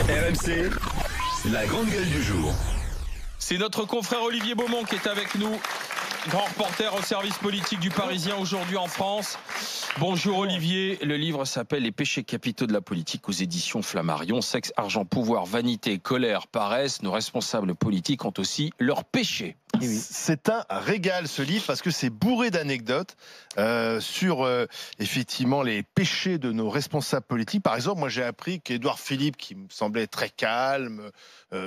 RMC, la grande gueule du jour. C'est notre confrère Olivier Beaumont qui est avec nous, grand reporter au service politique du Parisien aujourd'hui en France. Bonjour Olivier, le livre s'appelle Les péchés capitaux de la politique aux éditions Flammarion. Sexe, argent, pouvoir, vanité, colère, paresse, nos responsables politiques ont aussi leurs péchés. C'est un régal ce livre parce que c'est bourré d'anecdotes sur effectivement les péchés de nos responsables politiques. Par exemple, moi j'ai appris qu'Édouard Philippe, qui me semblait très calme,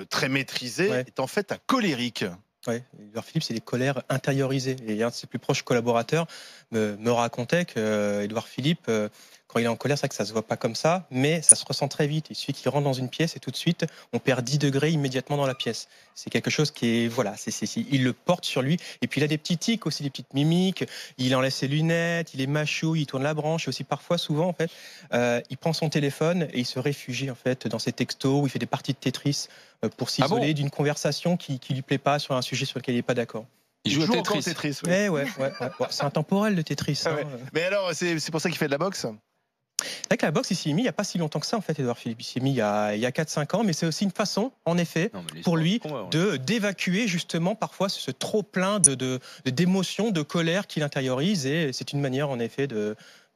très maîtrisé, est en fait un colérique. Oui, Édouard Philippe, c'est les colères intériorisées. Et un de ses plus proches collaborateurs me racontait qu'Édouard Philippe, quand il est en colère, c'est vrai que ça se voit pas comme ça, mais ça se ressent très vite. Il suffit qu'il rentre dans une pièce et tout de suite, on perd 10 degrés immédiatement dans la pièce. C'est quelque chose qui est, voilà, il le porte sur lui. Et puis il a des petits tics aussi, des petites mimiques. Il enlève ses lunettes, il est macho, il tourne la branche. Et aussi parfois, souvent, en fait, il prend son téléphone et il se réfugie en fait dans ses textos où il fait des parties de Tetris pour s'isoler d'une conversation qui lui plaît pas sur un sujet sur lequel il est pas d'accord. Il joue à Tetris. Tetris, oui. Ouais. C'est intemporel le Tetris. Ah ouais. Mais alors, c'est pour ça qu'il fait de la boxe ? C'est vrai que la boxe, il s'y est mis il n'y a pas si longtemps que ça, en fait, Édouard Philippe. Il s'y est mis il y a 4-5 ans, mais c'est aussi une façon, en effet, pour lui, d'évacuer justement parfois ce trop-plein d'émotions, de colère qu'il intériorise, et c'est une manière, en effet,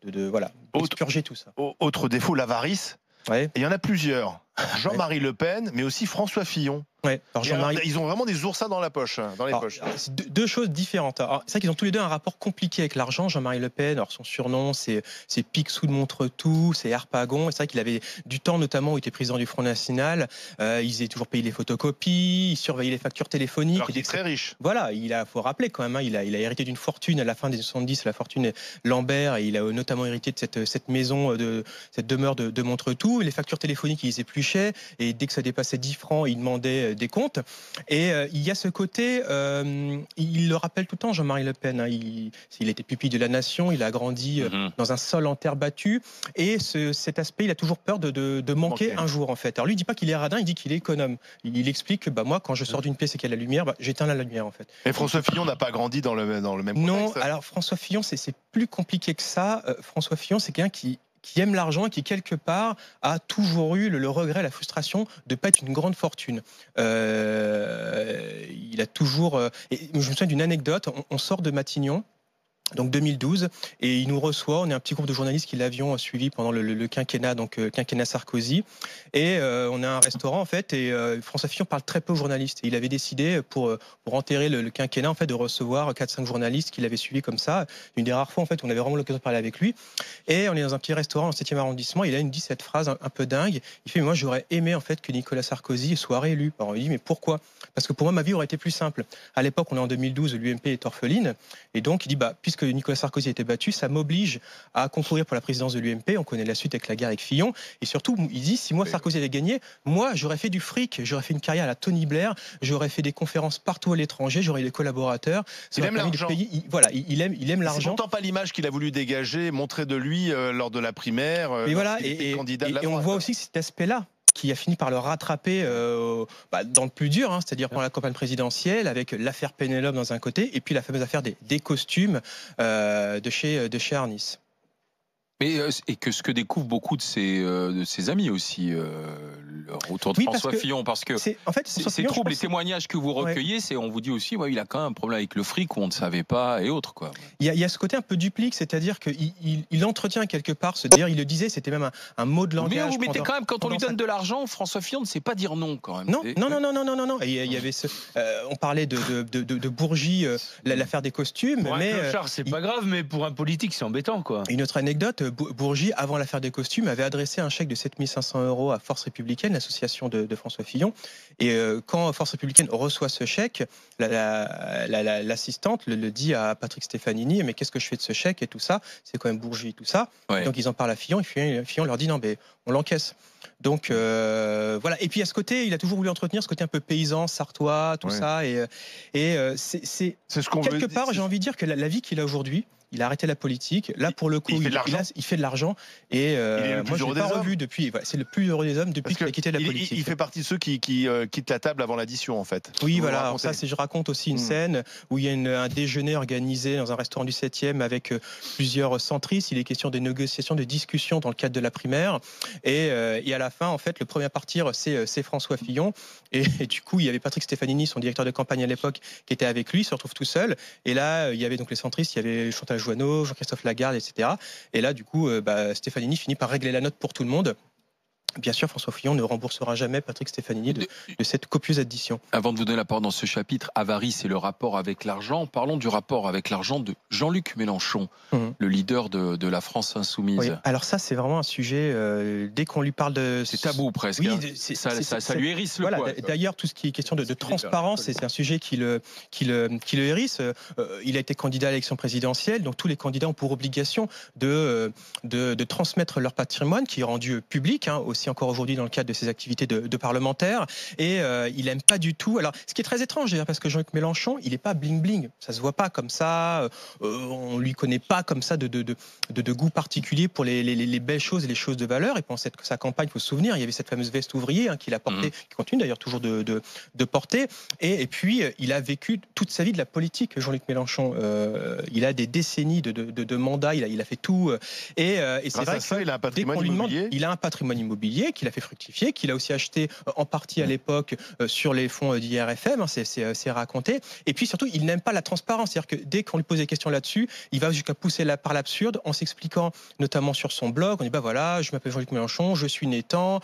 d'expurger tout ça. Autre défaut, l'avarice. Ouais. Et il y en a plusieurs. Jean-Marie Le Pen, mais aussi François Fillon. Ouais. Alors ils ont vraiment des oursins dans les poches. C'est deux choses différentes. C'est vrai qu'ils ont tous les deux un rapport compliqué avec l'argent. Jean-Marie Le Pen, alors son surnom, c'est Picsou de Montretout, c'est Harpagon. C'est vrai qu'il avait du temps, notamment, où il était président du Front National. Il faisait toujours payer les photocopies, il surveillait les factures téléphoniques. Alors qu'il est très riche. Voilà, faut rappeler quand même, il a hérité d'une fortune à la fin des 70, la fortune Lambert, et il a notamment hérité de cette maison, cette demeure de Montretout. Les factures téléphoniques, il les épluchait, et dès que ça dépassait 10 francs, il demandait des comptes. Et il y a ce côté, il le rappelle tout le temps, Jean-Marie Le Pen, il était pupille de la nation, il a grandi dans un sol en terre battue, et cet aspect, il a toujours peur de manquer un jour, en fait. Alors lui, il dit pas qu'il est radin, il dit qu'il est économe. Il explique que moi, quand je sors d'une pièce et qu'il y a la lumière, j'éteins la lumière, en fait. Et François Fillon n'a pas grandi dans le même contexte. Non, alors François Fillon, c'est plus compliqué que ça. François Fillon, c'est quelqu'un qui aime l'argent et qui, quelque part, a toujours eu le regret, la frustration de ne pas être une grande fortune. Il a toujours... et je me souviens d'une anecdote, on sort de Matignon, donc 2012, et il nous reçoit, on est un petit groupe de journalistes qui l'avions suivi pendant le quinquennat, donc quinquennat Sarkozy, et on a un restaurant en fait, et François Fillon parle très peu aux journalistes, et il avait décidé pour enterrer le quinquennat en fait de recevoir 4-5 journalistes qu'il avait suivis comme ça, une des rares fois en fait où on avait vraiment l'occasion de parler avec lui, et on est dans un petit restaurant au 7e arrondissement, il dit cette phrase un peu dingue, il fait moi j'aurais aimé en fait que Nicolas Sarkozy soit réélu. Alors il dit mais pourquoi ? Parce que pour moi ma vie aurait été plus simple. À l'époque on est en 2012, l'UMP est orpheline, et donc il dit puisque Nicolas Sarkozy a été battu, ça m'oblige à concourir pour la présidence de l'UMP. On connaît la suite avec la guerre avec Fillon. Et surtout, il dit, si moi Sarkozy avait gagné, moi j'aurais fait du fric, j'aurais fait une carrière à la Tony Blair, j'aurais fait des conférences partout à l'étranger, j'aurais eu des collaborateurs. Il aime l'argent. Il aime l'argent. C'est pourtant pas l'image qu'il a voulu dégager, montrer de lui lors de la primaire. Et voilà, et on voit aussi cet aspect-là qui a fini par le rattraper dans le plus dur, c'est-à-dire pendant la campagne présidentielle, avec l'affaire Pénélope dans un côté, et puis la fameuse affaire des costumes de chez Arnis. Et que ce que découvrent beaucoup de ses amis aussi autour de François Fillon, parce que c'est trouble, les témoignages que vous recueillez, on vous dit aussi, il a quand même un problème avec le fric où on ne savait pas et autres, quoi. Il y a ce côté un peu duplique, c'est-à-dire qu'il entretient quelque part, d'ailleurs il le disait, c'était même un mot de langage. Mais vous mettez quand même, quand on lui donne de l'argent, François Fillon ne sait pas dire non, quand même. Non. Et il y avait on parlait de Bourgi, l'affaire des costumes. Pour un clochard, c'est pas grave, mais pour un politique, c'est embêtant, quoi. Une autre anecdote, Bourgi, avant l'affaire des costumes, avait adressé un chèque de 7 500 € à Force Républicaine, l'association de François Fillon. Et quand Force Républicaine reçoit ce chèque, l'assistante le dit à Patrick Stefanini, mais qu'est-ce que je fais de ce chèque et tout ça, c'est quand même Bourgi et tout ça. Ouais. Donc ils en parlent à Fillon, et Fillon leur dit non, mais on l'encaisse. Donc voilà. Et puis à ce côté, il a toujours voulu entretenir ce côté un peu paysan, sartois, tout ça. Et c'est ce qu'on quelque part, j'ai envie de dire que la vie qu'il a aujourd'hui, il a arrêté la politique. Là, pour le coup, il fait de l'argent. Et moi, je l'ai pas revu depuis. Voilà, c'est le plus heureux des hommes depuis qu'il a quitté la politique. Il fait partie de ceux qui quittent la table avant l'addition, en fait. Oui, voilà. Alors ça, je raconte aussi une scène où il y a un déjeuner organisé dans un restaurant du 7e avec plusieurs centristes. Il est question de négociations, de discussions dans le cadre de la primaire. Et à la fin, en fait, le premier à partir, c'est François Fillon. Et du coup, il y avait Patrick Stefanini, son directeur de campagne à l'époque, qui était avec lui. Il se retrouve tout seul. Et là, il y avait donc les centristes, il y avait Chantal Joanneau, Jean-Christophe Lagarde, etc. Et là, du coup, Stefanini finit par régler la note pour tout le monde. Bien sûr, François Fillon ne remboursera jamais Patrick Stefanini de cette copieuse addition. Avant de vous donner la parole dans ce chapitre, avarice et le rapport avec l'argent, parlons du rapport avec l'argent de Jean-Luc Mélenchon, le leader de la France insoumise. Oui, alors ça, c'est vraiment un sujet, dès qu'on lui parle de... C'est tabou presque. Oui, ça lui hérisse le poil. D'ailleurs, tout ce qui est question de transparence, c'est un sujet qui le hérisse. Il a été candidat à l'élection présidentielle, donc tous les candidats ont pour obligation de transmettre leur patrimoine, qui est rendu public, aussi encore aujourd'hui dans le cadre de ses activités de parlementaire. Et il aime pas du tout. Alors, ce qui est très étrange, parce que Jean-Luc Mélenchon, il est pas bling bling. Ça se voit pas comme ça. On lui connaît pas comme ça de goût particulier pour les belles choses et les choses de valeur. Et pendant sa campagne, il faut se souvenir, il y avait cette fameuse veste ouvrier qu'il a portée, qui continue d'ailleurs toujours de porter. Et puis, il a vécu toute sa vie de la politique, Jean-Luc Mélenchon. Il a des décennies de mandats. Il a fait tout. Et c'est vrai que il a un patrimoine immobilier. Il a un patrimoine immobilier qu'il a fait fructifier, qu'il a aussi acheté en partie à l'époque sur les fonds d'IRFM, c'est raconté. Et puis surtout, il n'aime pas la transparence, c'est-à-dire que dès qu'on lui pose des questions là-dessus, il va jusqu'à pousser par l'absurde en s'expliquant notamment sur son blog. On dit voilà, je m'appelle Jean-Luc Mélenchon, je suis Nétan,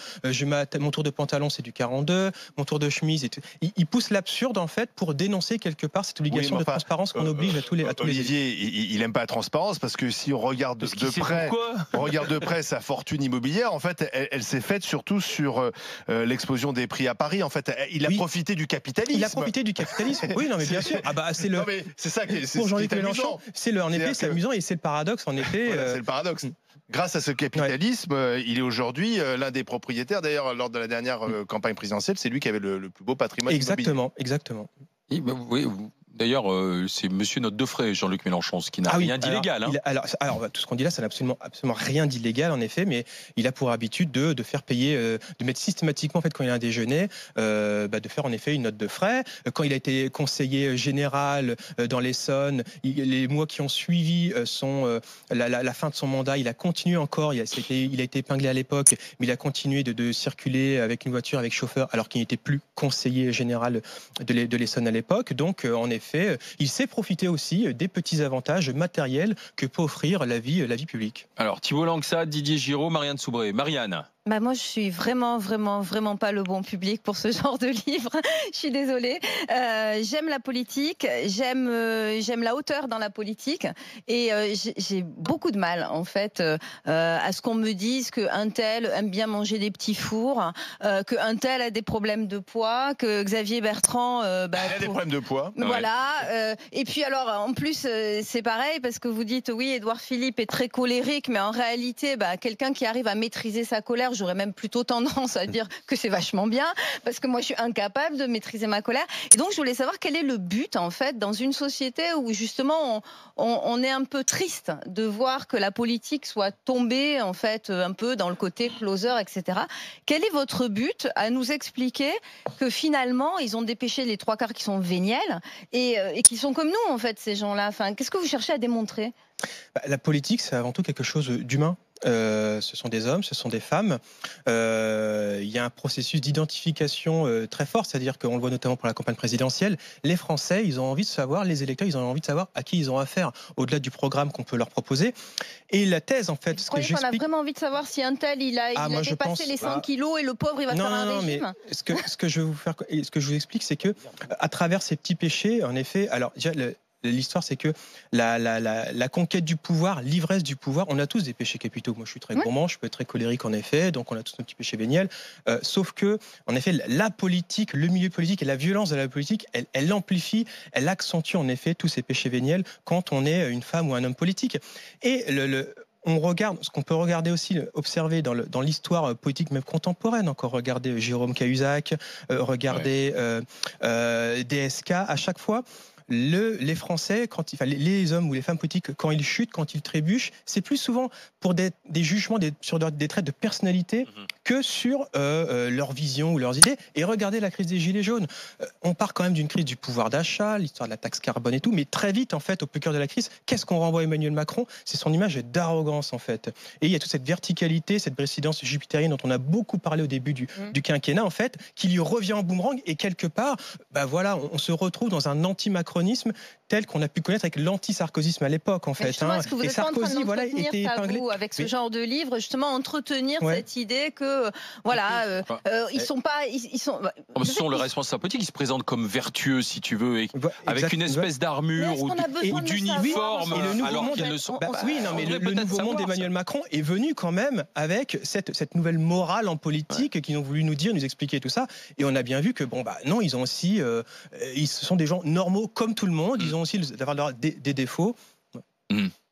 mon tour de pantalon c'est du 42, mon tour de chemise. Il pousse l'absurde en fait pour dénoncer quelque part cette obligation de transparence qu'on oblige à tous les. Olivier, il n'aime pas la transparence parce que si on regarde de près sa fortune immobilière, en fait, elle s'est faite surtout sur l'explosion des prix à Paris. En fait, il a profité du capitalisme. Il a profité du capitalisme. Oui, non, mais bien sûr. C'est ça qui est pour Jean-Luc Mélenchon. En effet, c'est amusant et c'est le paradoxe. En effet, voilà, c'est le paradoxe. Grâce à ce capitalisme, il est aujourd'hui l'un des propriétaires. D'ailleurs, lors de la dernière campagne présidentielle, c'est lui qui avait le plus beau patrimoine immobilier. Exactement. Oui. D'ailleurs, c'est Monsieur Note de Frais, Jean-Luc Mélenchon, ce qui n'a rien d'illégal. Alors, tout ce qu'on dit là, ça n'a absolument rien d'illégal, en effet, mais il a pour habitude de faire payer, de mettre systématiquement, en fait, quand il y a un déjeuner, de faire en effet une note de frais. Quand il a été conseiller général dans l'Essonne, les mois qui ont suivi la fin de son mandat, il a continué encore. Il a été épinglé à l'époque, mais il a continué de circuler avec une voiture avec chauffeur, alors qu'il n'était plus conseiller général de l'Essonne à l'époque. Donc, en effet, il sait profiter aussi des petits avantages matériels que peut offrir la vie publique. Alors, Thibault Langsat, Didier Giraud, Marianne Soubré. Marianne. Moi, je suis vraiment pas le bon public pour ce genre de livre. Je suis désolée. J'aime la politique, j'aime la hauteur dans la politique, et j'ai beaucoup de mal, en fait, à ce qu'on me dise qu'un tel aime bien manger des petits fours, qu'un tel a des problèmes de poids, que Xavier Bertrand... il a des problèmes de poids. Voilà. Et puis alors, en plus, c'est pareil, parce que vous dites, oui, Édouard Philippe est très colérique, mais en réalité, quelqu'un qui arrive à maîtriser sa colère, j'aurais même plutôt tendance à dire que c'est vachement bien, parce que moi je suis incapable de maîtriser ma colère. Et donc je voulais savoir quel est le but, en fait, dans une société où justement on est un peu triste de voir que la politique soit tombée, en fait, un peu dans le côté closer, etc. Quel est votre but à nous expliquer que finalement ils ont dépêché les trois quarts qui sont véniels et qui sont comme nous, en fait, ces gens-là. Enfin, qu'est-ce que vous cherchez à démontrer ? La politique, c'est avant tout quelque chose d'humain. Ce sont des hommes, ce sont des femmes. Il y a un processus d'identification très fort, c'est-à-dire qu'on le voit notamment pour la campagne présidentielle. Les Français, ils ont envie de savoir, les électeurs, ils ont envie de savoir à qui ils ont affaire, au-delà du programme qu'on peut leur proposer. Et la thèse, en fait, ce que j'explique... On a vraiment envie de savoir si un tel, il a dépassé les 100 kilos et le pauvre, il va faire un régime. Mais ce que je vous explique, c'est que à travers ces petits péchés, en effet, alors déjà, l'histoire, c'est que la conquête du pouvoir, l'ivresse du pouvoir, on a tous des péchés capitaux. Moi, je suis très gourmand, je peux être très colérique, en effet, donc on a tous nos petits péchés véniels. Sauf que, en effet, la politique, le milieu politique et la violence de la politique, elle amplifie, elle accentue, en effet, tous ces péchés véniels quand on est une femme ou un homme politique. Et on regarde, ce qu'on peut regarder aussi, observer dans l'histoire politique même contemporaine, encore regarder Jérôme Cahuzac, regarder DSK, à chaque fois, les Français, les hommes ou les femmes politiques, quand ils chutent, quand ils trébuchent, c'est plus souvent pour des jugements sur des traits de personnalité que sur leur vision ou leurs idées. Et regardez la crise des Gilets jaunes. On part quand même d'une crise du pouvoir d'achat, l'histoire de la taxe carbone et tout, mais très vite, en fait, au plus cœur de la crise, qu'est-ce qu'on renvoie à Emmanuel Macron? C'est son image d'arrogance, en fait. Et il y a toute cette verticalité, cette présidence jupitérienne dont on a beaucoup parlé au début du quinquennat, en fait, qui lui revient en boomerang. Et quelque part, voilà, on se retrouve dans un anti-macronisme tel qu'on a pu connaître avec l'anti-sarkozysme à l'époque, en fait. Est-ce que vous et êtes Sarkozy, en train voilà, d'entretenir était épinglé. avec ce genre de livre, justement, entretenir cette idée que, voilà, ils sont pas... Ce sont les responsables politiques, ils se présentent comme vertueux, si tu veux, avec une espèce d'armure ou d'uniforme, alors qu'ils ne sont pas. Oui, non, mais le nouveau monde d'Emmanuel Macron est venu quand même avec cette nouvelle morale en politique qu'ils ont voulu nous dire, nous expliquer tout ça. Et on a bien vu que, non, ils ont aussi... ils sont des gens normaux comme tout le monde, ils ont aussi des défauts.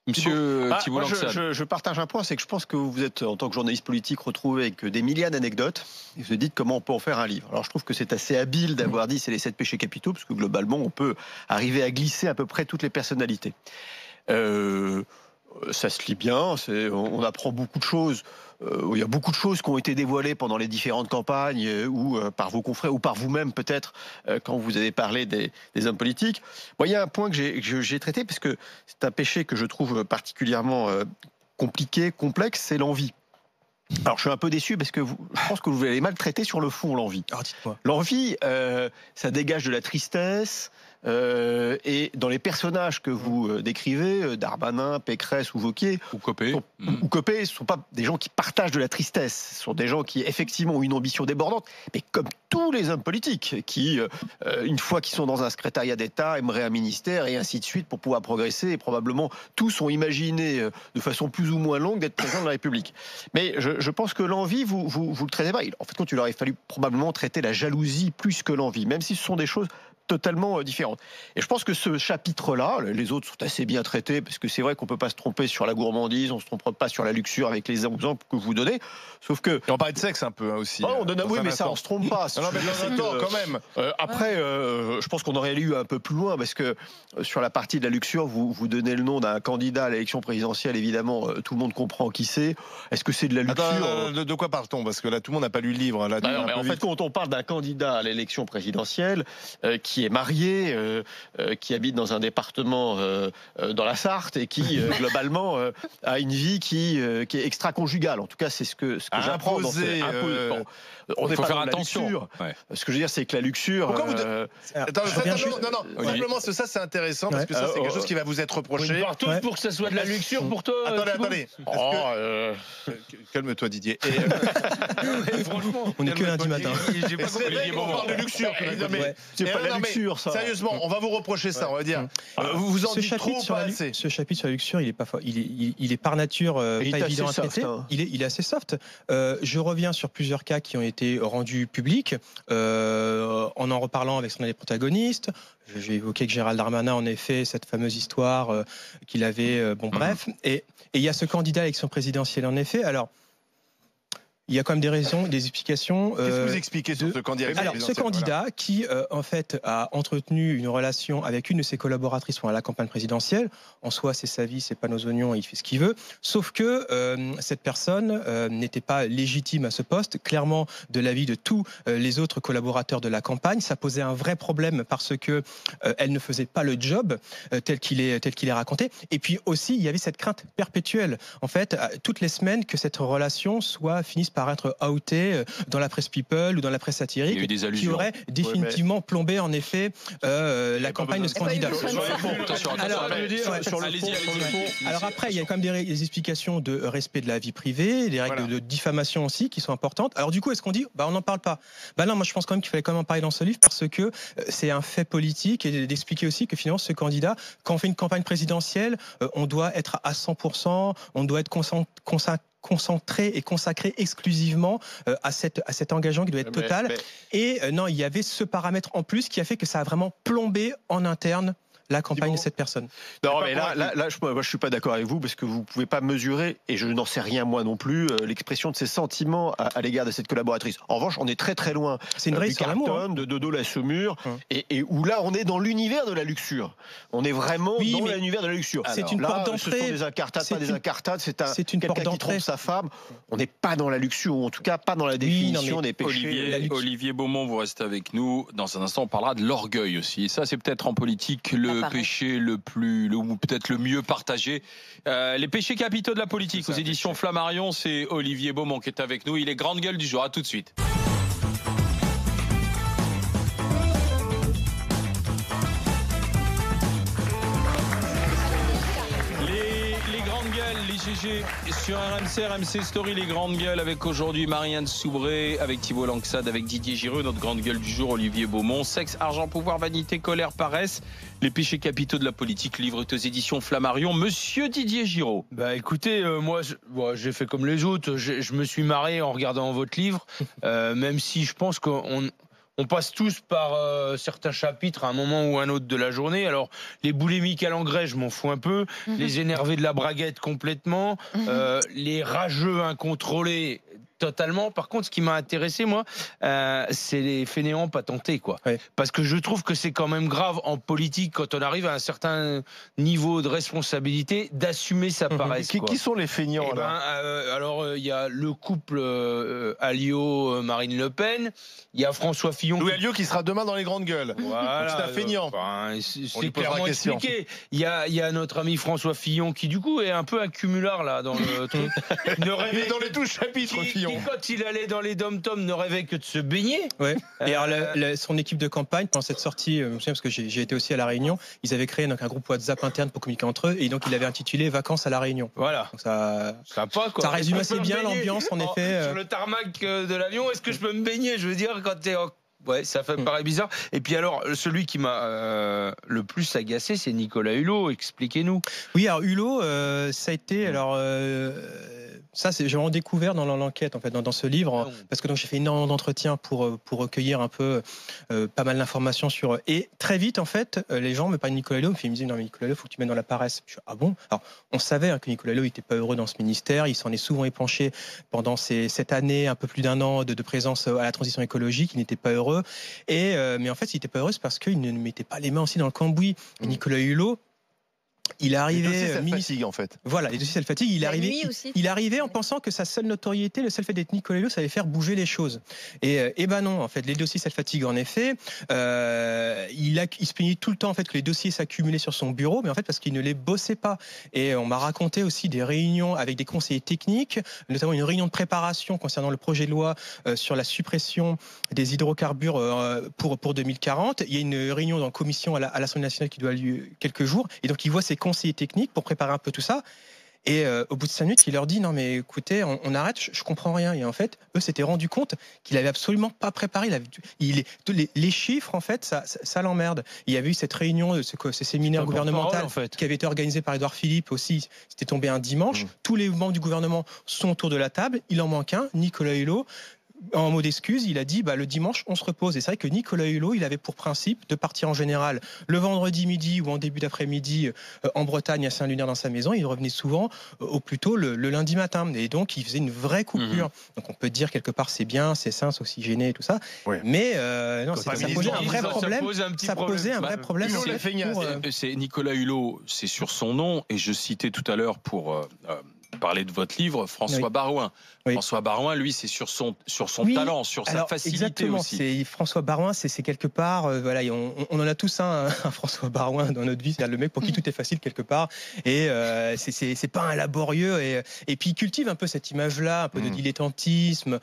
Monsieur Thibault Langsade. Je partage un point, c'est que je pense que vous êtes, en tant que journaliste politique, retrouvé avec des milliers d'anecdotes et vous vous dites comment on peut en faire un livre. Alors je trouve que c'est assez habile d'avoir dit c'est les 7 péchés capitaux, parce que globalement on peut arriver à glisser à peu près toutes les personnalités. Ça se lit bien, on apprend beaucoup de choses. Il y a beaucoup de choses qui ont été dévoilées pendant les différentes campagnes ou par vos confrères ou par vous-même peut-être quand vous avez parlé des hommes politiques. Moi, il y a un point que j'ai traité parce que c'est un péché que je trouve particulièrement compliqué, complexe, c'est l'envie. Alors je suis un peu déçu parce que je pense que vous l'avez mal traité sur le fond, l'envie. Alors dites-moi. L'envie, ça dégage de la tristesse. Et dans les personnages que vous décrivez, Darmanin, Pécresse ou Wauquiez, ou Copé, ce ne sont pas des gens qui partagent de la tristesse. Ce sont des gens qui effectivement ont une ambition débordante, mais comme tous les hommes politiques, qui, une fois qu'ils sont dans un secrétariat d'État, aimeraient un ministère et ainsi de suite pour pouvoir progresser. Et probablement tous ont imaginé de façon plus ou moins longue d'être président de la République. Mais je pense que l'envie, vous le traitez pas. En fait, quand il aurait fallu probablement traiter la jalousie plus que l'envie, même si ce sont des choses totalement différentes. Et je pense que ce chapitre-là, les autres sont assez bien traités, parce que c'est vrai qu'on peut pas se tromper sur la gourmandise, on se trompe pas sur la luxure avec les exemples que vous donnez, sauf que... Et on parlait de sexe un peu aussi. On donne oui, mais ça, on se trompe pas. Non, mais quand même. Après, je pense qu'on aurait lu un peu plus loin, parce que sur la partie de la luxure, vous donnez le nom d'un candidat à l'élection présidentielle, évidemment, tout le monde comprend qui c'est. Est-ce que c'est de la luxure? Attends, de quoi parle-t-on? Parce que là, tout le monde n'a pas lu le livre. Là, en fait, quand on parle d'un candidat à l'élection présidentielle, qui est marié, qui habite dans un département dans la Sarthe et qui globalement a une vie qui est extra-conjugale. En tout cas, c'est ce que j'apprends dans ces on faut faire attention. Ce que je veux dire, c'est que la luxure. Pourquoi non, simplement ça c'est intéressant parce que ça c'est quelque chose qui va vous être reproché. On part tous pour que ça soit de la luxure pour toi. Attendez. Calme-toi Didier. Franchement, on n'est que lundi matin. J'ai pas compris. On parle de luxure. C'est pas la luxure, ça. Sérieusement, on va vous reprocher ça, on va dire. Vous en dites trop pas assez. Ce chapitre sur la luxure, il est par nature pas évident à traiter. Il est assez soft. Je reviens sur plusieurs cas qui ont été rendus publics, en reparlant avec son des protagonistes. J'ai évoqué que Gérald Darmanin, en effet, cette fameuse histoire qu'il avait. Bref. Et il y a ce candidat à l'élection présidentielle, en effet. Alors, il y a quand même des raisons, des explications. Qu'est-ce que vous expliquez sur ce candidat? Alors, ce candidat qui, en fait, a entretenu une relation avec une de ses collaboratrices pendant la campagne présidentielle. En soi, c'est sa vie, c'est pas nos oignons, il fait ce qu'il veut. Sauf que cette personne n'était pas légitime à ce poste. Clairement, de l'avis de tous les autres collaborateurs de la campagne, ça posait un vrai problème parce que elle ne faisait pas le job tel qu'il est raconté. Et puis aussi, il y avait cette crainte perpétuelle, en fait, toutes les semaines que cette relation finisse par être outé dans la presse People ou dans la presse satirique, qui aurait définitivement plombé en effet la campagne de ce candidat. Alors après, il y a quand même des explications de respect de la vie privée, des règles de diffamation aussi qui sont importantes. Alors du coup, est-ce qu'on dit on n'en parle pas? Non, moi je pense quand même qu'il fallait quand même en parler dans ce livre parce que c'est un fait politique et d'expliquer aussi que finalement ce candidat, quand on fait une campagne présidentielle, on doit être à 100%, on doit être concentré et consacré exclusivement à cet engagement qui doit être total. Et non, il y avait ce paramètre en plus qui a fait que ça a vraiment plombé en interne la campagne Thibault de cette personne. Non, pas mais là, je suis pas d'accord avec vous parce que vous pouvez pas mesurer, et je n'en sais rien moi non plus, l'expression de ses sentiments à l'égard de cette collaboratrice. En revanche, on est très très loin. C'est une vraie du histoire d'amour. Carlton, de Dodo la Saumure, et où là, on est dans l'univers de la luxure. On est vraiment Oui, dans mais l'univers de la luxure. c'est une Là, porte ce sont d'entrée. des incartades, C'est pas des une- incartades. c'est une porte quelqu'un qui trompe d'entrée. sa femme. On n'est pas dans la luxure, ou en tout cas pas dans la définition des péchés. Olivier Beaumont, vous restez avec nous. Dans un instant, on parlera de l'orgueil aussi. Et ça, c'est peut-être en politique le pareil. péché ou peut-être le mieux partagé. Les péchés capitaux de la politique aux éditions Flammarion, c'est Olivier Beaumont qui est avec nous. Il est grande gueule du jour. À tout de suite. Les grandes gueules, les GG sur RMC Story, les grandes gueules avec aujourd'hui Marianne Soubré, avec Thibault Langsade, avec Didier Gireux, notre grande gueule du jour, Olivier Beaumont. Sexe, argent, pouvoir, vanité, colère, paresse, les péchés capitaux de la politique, livre aux éditions Flammarion. Monsieur Didier Giraud. Bah écoutez, moi j'ai fait comme les autres, je me suis marré en regardant votre livre, même si je pense qu'on passe tous par certains chapitres à un moment ou un autre de la journée. Alors, les boulémiques à l'engrais, je m'en fous un peu. Les énervés de la braguette, complètement. Les rageux incontrôlés, totalement. Par contre, ce qui m'a intéressé, moi, c'est les fainéants patentés, quoi. Ouais. Parce que je trouve que c'est quand même grave en politique, quand on arrive à un certain niveau de responsabilité, d'assumer sa paresse. quoi. Qui sont les feignants Eh là ben, alors, il y a le couple Alliot-Marine Le Pen, il y a François Fillon. Louis Alliot qui sera demain dans les grandes gueules. Voilà, C'est un feignant. enfin, On c'est lui posera clairement la question. expliqué. Il y a notre ami François Fillon qui, du coup, est un peu accumulard là dans le truc. Ne Il rêvait est dans les 12 chapitres, qui, Fillon. quand il allait dans les dom-toms, ne rêvait que de se baigner. Ouais. Et alors, son équipe de campagne, pendant cette sortie, je me souviens parce que j'ai été aussi à La Réunion, ils avaient créé donc un groupe WhatsApp interne pour communiquer entre eux, et donc il avait intitulé Vacances à La Réunion. Voilà. Donc ça, Sympa, quoi. ça résume Est-ce que assez je peux bien me baigner l'ambiance, en effet. Sur le tarmac de l'avion, est-ce que je peux me baigner? Je veux dire, quand t'es en... Ouais, ça fait paraît bizarre. Et puis alors, celui qui m'a le plus agacé, c'est Nicolas Hulot. Expliquez-nous. Oui, alors Hulot, ça a été alors. Ça, j'ai vraiment découvert dans l'enquête, en fait, dans ce livre, parce que donc j'ai fait énormément d'entretiens pour recueillir un peu pas mal d'informations sur. Et très vite, en fait, les gens me parlent de Nicolas Hulot, ils me disent non mais Nicolas Hulot, faut que tu mettes dans la paresse. Je dis, ah bon? Alors, on savait que Nicolas Hulot n'était pas heureux dans ce ministère, il s'en est souvent épanché pendant cette année, un peu plus d'un an de présence à la transition écologique, il n'était pas heureux. Et mais en fait, il n'était pas heureux c'est parce qu'il ne mettait pas les mains aussi dans le cambouis. Et Nicolas Hulot, il est arrivé fatigue en fait. Voilà, les dossiers ça le fatigue. Il nuit arrivait en pensant que sa seule notoriété, le seul fait d'être Nicolas Hulot, ça allait faire bouger les choses. Et ben non, en fait, les dossiers ça le fatigue en effet. Il se plaignait tout le temps en fait que les dossiers s'accumulaient sur son bureau, mais en fait parce qu'il ne les bossait pas. Et on m'a raconté aussi des réunions avec des conseillers techniques, notamment une réunion de préparation concernant le projet de loi sur la suppression des hydrocarbures pour 2040. Il y a une réunion dans la commission à l'Assemblée nationale qui doit avoir lieu quelques jours, et donc il voit ses conseillers techniques pour préparer un peu tout ça. Et au bout de 5 minutes, il leur dit non mais écoutez, on arrête, je comprends rien. Et en fait, eux s'étaient rendu compte qu'il avait absolument pas préparé. Les chiffres en fait, ça l'emmerde. Il y avait eu cette réunion, ce séminaire gouvernemental en fait. qui avait été organisé par Édouard Philippe aussi. C'était tombé un dimanche. Tous les membres du gouvernement sont autour de la table. Il en manque un, Nicolas Hulot. En mot d'excuse, il a dit le dimanche on se repose. Et c'est vrai que Nicolas Hulot, il avait pour principe de partir en général le vendredi midi ou en début d'après-midi en Bretagne à Saint-Lunaire dans sa maison. Il revenait souvent au plus tôt le lundi matin. Et donc il faisait une vraie coupure. Donc on peut dire quelque part c'est bien, c'est sain, c'est oxygéné et tout ça. Oui. Mais non, ça posait un vrai Ça problème. pose un petit Ça posait un vrai problème. Hulot, en fait, la feignasse. pour, C'est Nicolas Hulot, c'est sur son nom, et je citais tout à l'heure pour parler de votre livre, François Baroin. Oui. François Baroin, lui, c'est sur son Oui. talent, sur sa Alors, facilité exactement, aussi. c'est François Baroin, c'est quelque part, voilà, on en a tous un François Baroin dans notre vie, c'est le mec pour qui tout est facile quelque part, et c'est pas un laborieux, et puis il cultive un peu cette image-là, un peu de dilettantisme,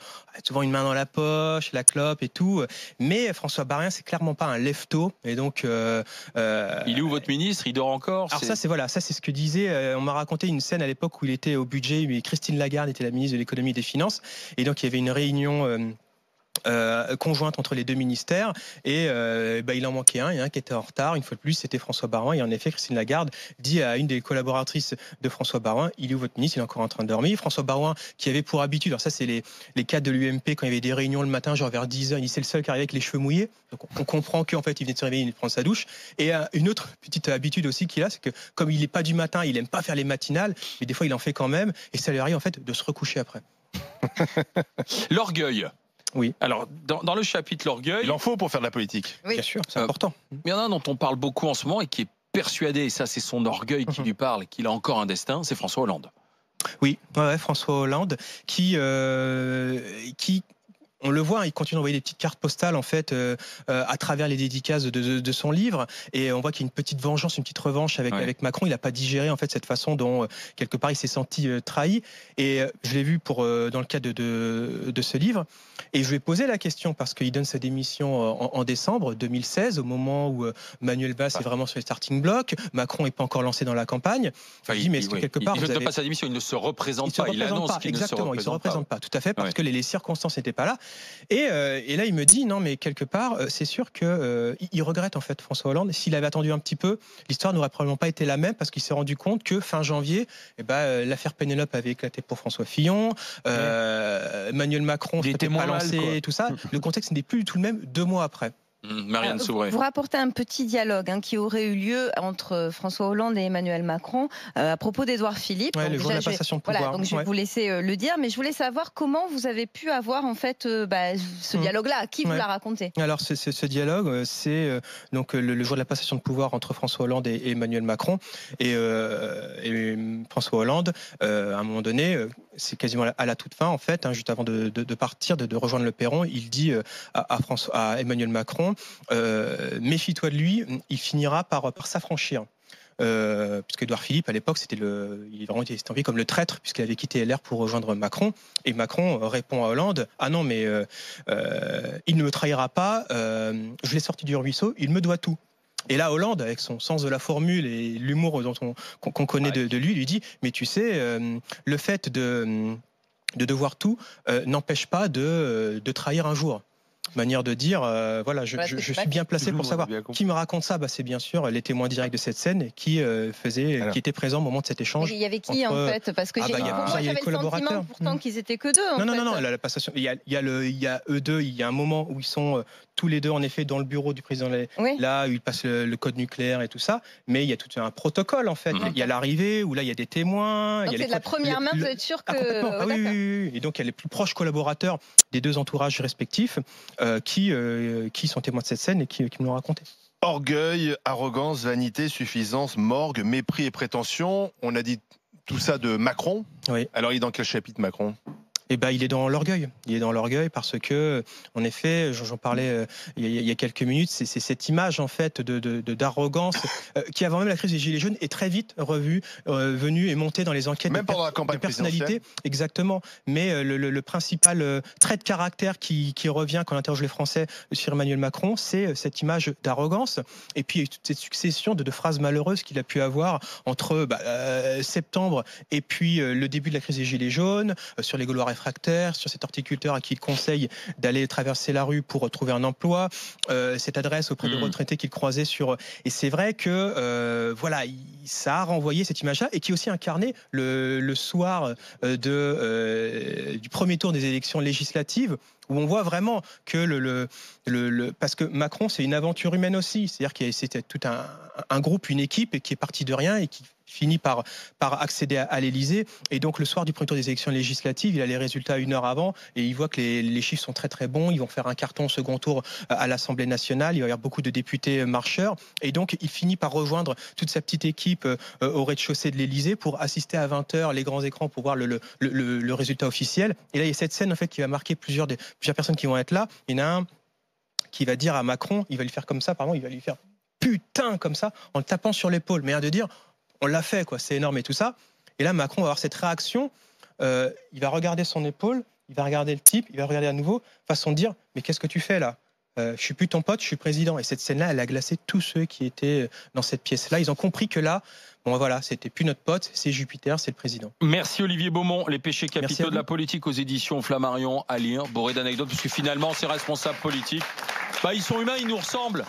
souvent une main dans la poche, la clope et tout, mais François Baroin, c'est clairement pas un lefto, et donc Il est où votre ministre? Il dort encore? alors ça c'est ce que disait, on m'a raconté une scène à l'époque où il était au budget, mais Christine Lagarde était la ministre de l'économie et des finances, et donc il y avait une réunion conjointe entre les deux ministères. Et il en manquait un. Il y en a un qui était en retard. Une fois de plus, c'était François Baroin. Et en effet, Christine Lagarde dit à une des collaboratrices de François Baroin, il est où votre ministre? Il est encore en train de dormir. François Baroin, qui avait pour habitude, alors ça c'est les cadres de l'UMP, quand il y avait des réunions le matin, genre vers 10h, il dit c'est le seul qui arrivait avec les cheveux mouillés. Donc on comprend qu'en fait il venait de se réveiller, il venait de prendre sa douche. Et une autre petite habitude aussi qu'il a, c'est que comme il n'est pas du matin, il aime pas faire les matinales, mais des fois il en fait quand même. Et ça lui arrive en fait de se recoucher après. L'orgueil. Oui. Alors, dans le chapitre l'orgueil, Il en faut pour faire de la politique. Oui. Bien sûr, c'est important. il y en a un dont on parle beaucoup en ce moment et qui est persuadé, et ça c'est son orgueil qui lui parle, qu'il a encore un destin, c'est François Hollande. Oui, ouais, François Hollande, qui on le voit, il continue d'envoyer des petites cartes postales en fait à travers les dédicaces de son livre, et on voit qu'il y a une petite vengeance, une petite revanche avec Macron. Il n'a pas digéré en fait cette façon dont quelque part il s'est senti trahi. Et je l'ai vu dans le cadre de ce livre, et je lui ai posé la question parce qu'il donne sa démission en décembre 2016, au moment où Manuel Valls est vraiment sur les starting blocks. Macron n'est pas encore lancé dans la campagne. Enfin, mais est-ce que quelque part il ne donne pas sa démission, il ne se représente pas. Il annonce qu'il ne se exactement, il se représente pas. Tout à fait, parce Ouais. que les circonstances n'étaient pas là. Et là, il me dit non, mais quelque part, c'est sûr que il regrette en fait François Hollande. S'il avait attendu un petit peu, l'histoire n'aurait probablement pas été la même, parce qu'il s'est rendu compte que fin janvier, l'affaire Pénélope avait éclaté pour François Fillon, Emmanuel Macron s'était pas lancé, et tout ça. Le contexte n'est plus du tout le même 2 mois après. Marianne Souvray. Vous rapportez un petit dialogue qui aurait eu lieu entre François Hollande et Emmanuel Macron à propos d'Édouard Philippe. Ouais, Donc le jour de la déjà, passation de pouvoir. Voilà, donc je vais vous laisser le dire, mais je voulais savoir comment vous avez pu avoir en fait ce dialogue-là. Qui vous l'a raconté? Alors ce dialogue, c'est donc le jour de la passation de pouvoir entre François Hollande et Emmanuel Macron. Et François Hollande, à un moment donné, c'est quasiment à la toute fin en fait, juste avant de partir, de rejoindre le perron, il dit à Emmanuel Macron, méfie-toi de lui, il finira par s'affranchir. Puisque Édouard Philippe à l'époque il était envoyé comme le traître, puisqu'il avait quitté LR pour rejoindre Macron, et Macron répond à Hollande, ah non mais il ne me trahira pas, je l'ai sorti du ruisseau, il me doit tout. Et là, Hollande, avec son sens de la formule et l'humour qu'on connaît de lui dit, mais tu sais, le fait de devoir tout n'empêche pas de trahir un jour. Manière de dire, voilà, je suis bien placé pour savoir. Qui me raconte ça? C'est bien sûr les témoins directs de cette scène qui étaient présents au moment de cet échange. Il y avait qui en fait? Parce que j'avais le sentiment pourtant qu'ils étaient que deux. Non, la passation. Il y a eux deux. Il y a un moment où ils sont tous les deux en effet dans le bureau du président. Là, où ils passent le code nucléaire et tout ça. Mais il y a tout un protocole en fait. Il y a l'arrivée où là il y a des témoins. Donc c'est de la première main. Vous êtes sûr que oui. Et donc il y a les plus proches collaborateurs des deux entourages respectifs qui sont témoins de cette scène et qui me l'ont raconté. Orgueil, arrogance, vanité, suffisance, morgue, mépris et prétention. On a dit tout ça de Macron. Oui. Alors il est dans quel chapitre Macron? Il est dans l'orgueil. Il est dans l'orgueil parce que, en effet, j'en parlais il y a quelques minutes, c'est cette image en fait d'arrogance qui, avant même la crise des Gilets jaunes, est très vite venue et montée dans les enquêtes même pendant la campagne de personnalité. Exactement. Mais le principal trait de caractère qui revient quand on interroge les Français sur Emmanuel Macron, c'est cette image d'arrogance. Et puis toute cette succession de phrases malheureuses qu'il a pu avoir entre septembre et puis le début de la crise des Gilets jaunes, sur les Gaulois réfractaires, sur cet horticulteur à qui il conseille d'aller traverser la rue pour trouver un emploi, cette adresse auprès de retraités qu'il croisait sur... Et c'est vrai que ça a renvoyé cette image-là, et qui est aussi incarné le soir du premier tour des élections législatives, où on voit vraiment que parce que Macron, c'est une aventure humaine aussi. C'est-à-dire que c'était tout un groupe, une équipe qui est partie de rien et qui finit par accéder à l'Élysée. Et donc, le soir du premier tour des élections législatives, il a les résultats 1 heure avant et il voit que les chiffres sont très très bons. Ils vont faire un carton au second tour à l'Assemblée nationale. Il va y avoir beaucoup de députés marcheurs. Et donc, il finit par rejoindre toute sa petite équipe au rez-de-chaussée de l'Élysée pour assister à 20h les grands écrans pour voir le résultat officiel. Et là, il y a cette scène en fait qui va marquer plusieurs personnes qui vont être là. Il y en a un qui va dire à Macron, il va lui faire comme ça, il va lui faire putain comme ça, en le tapant sur l'épaule. Mais de dire, on l'a fait, quoi, c'est énorme et tout ça. Et là, Macron va avoir cette réaction. Il va regarder son épaule, il va regarder le type, il va regarder à nouveau, façon de dire, mais qu'est-ce que tu fais là? je suis plus ton pote, je suis président. Et cette scène-là, elle a glacé tous ceux qui étaient dans cette pièce-là. Ils ont compris que là, bon voilà, c'était plus notre pote, c'est Jupiter, c'est le président. Merci Olivier Beaumont. Les péchés capitaux de la politique aux éditions Flammarion à lire, bourré d'anecdotes, parce que finalement, ces responsables politiques, ils sont humains, ils nous ressemblent.